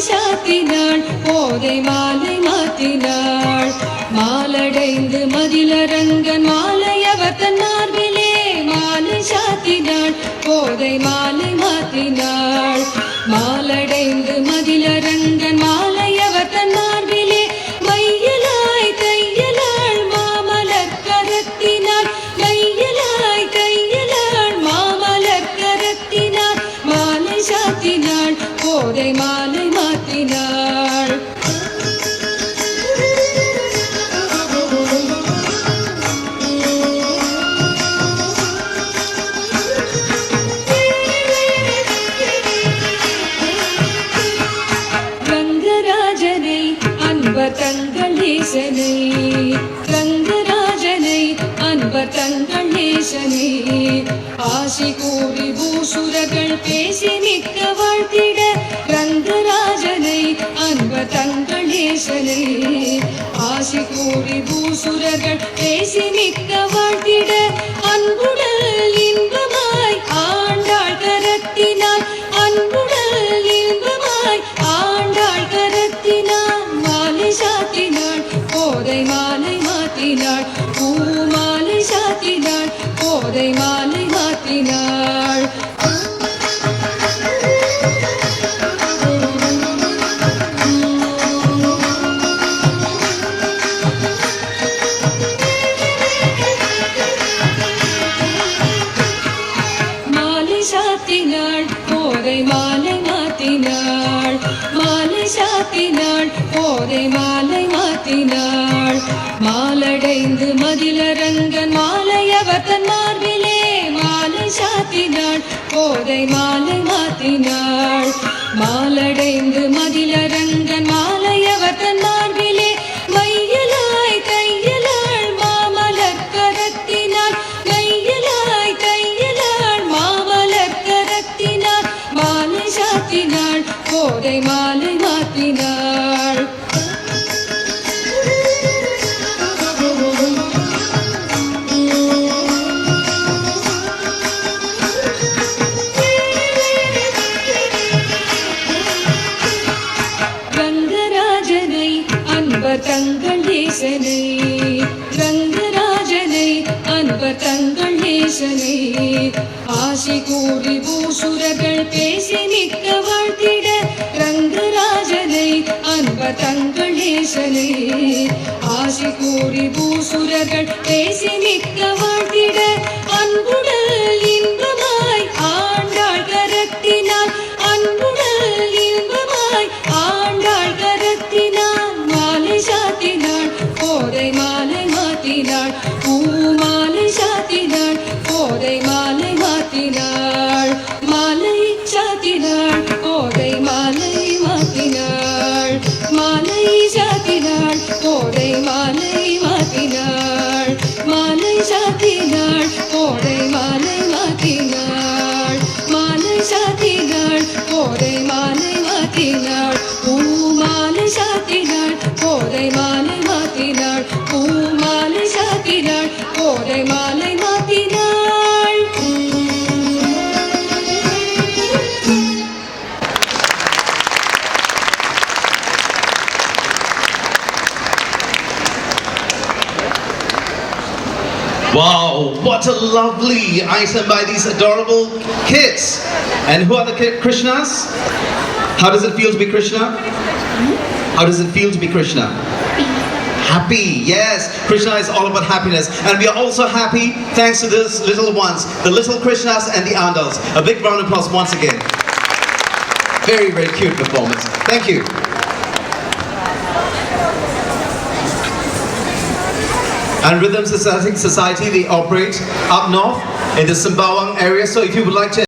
சாத்தினாள் போதை மாலை மாத்தினாள் மாலடைந்து மதிலரங்கன் மாலையவர் தன் மார்பிலே மாலை சாத்தினாள் போதை மாலை மாத்தினாள் மாலடைந்து மதிலரங்கன் மாலையவர் தன் மார்பிலே மையலாய் தையலாள் மாமலர் கரத்தினாள் மையலாய் தையலாள் மாமலர் கரத்தினாள் மாலை சாத்தினாள் போதை மாலை மாத்தினாள் ரங்கராஜனை அன்பர் தங்கள் ஈசனை ரங்கராஜனை அன்பர் தங்கள் ஈசனை ஆசி கூறி பூசுரர்கள் பேசி நிற்க வாழ்த்திட ரங்கராஜனை அன்பர் தங்கள் ஈசனை ஆசி கூறி பூசுரர்கள் பேசி நிற்க வாழ்த்திட அன்புடல் இன்பமாய் ஆண்டாள் கரத்தினாள் அன்புடல் இன்பமாய் ஆண்டாள் கரத்தினாள் மாலை சாத்தினாள் போதை மாலை மாத்தினாள் பூ மாலை சாத்தினாள் போதை மாலை மாத்தினாள் மாலை சாத்தினாள் போதை மாலை மாத்தினாள் மாலை சாத்தினாள் போதை மாலை மாத்தினாள் மாலடைந்து மதிலரங்கன் மாலையவர் தன் மார்பிலே மாலை சாத்தினாள் போதை மாலை மாத்தினாள் மாலடைந்து மதிலரங்கன் மாலையவர் தன் மார்பிலே மையலாய் தையலாள் மாமலர் கரத்தினாள் மையலாய் தையலாள் மாமலர் கரத்தினாள் மாலை சாத்தினாள் போதை மாலை மாத்தினாள் ரங்கராஜனை அன்பர் தங்கள் ஈசனை ரங்கராஜனை அன்பர் தங்கள் ஈசனை ஆசி கூறி பூசுரர்கள் பேசி நிற்க வாழ்த்திட ரங்கராஜனை அன்பர் தங்கள் ஈசனை ஆசி கூறி பூசுரர்கள் பேசி நிற்க வாழ்த்திட அன்புடல் இன்பமாய் ஆண்டாள் கரத்தினாள் அன்புடல் இன்பமாய் ஆண்டாள் கரத்தினாள் மாலை சாத்தினாள் போதை மாலை மாத்தினாள் பூ மாலை சாத்தினாள் போதை மாலை மாத்தினாள் மாலை சாத்தினாள் போதை மாலை மாத்தினாள் மாலை சாத்தினாள் போதை மாலை மாத்தினாள் மாலை சாத்தினாள் போதை மாலை மாத்தினாள் மாலை சாத்தினாள் போதை மாலை மாத்தினாள் பூ மாலை சாத்தினாள் போதை மாலை மாத்தினாள் பூ மாலை சாத்தினாள் போதை மாலை மாத்தினாள் Wow, what a lovely item by these adorable kids. And who are the Krishnas? How does it feel to be Krishna? How does it feel to be Krishna? Happy, yes. Krishna is all about happiness. And we are also happy thanks to these little ones, the little Krishnas and the Andals. A big round of applause once again. Very, very cute performance. Thank you. And Rhythm Society, they operate up north in the Sembawang area. So if you would like to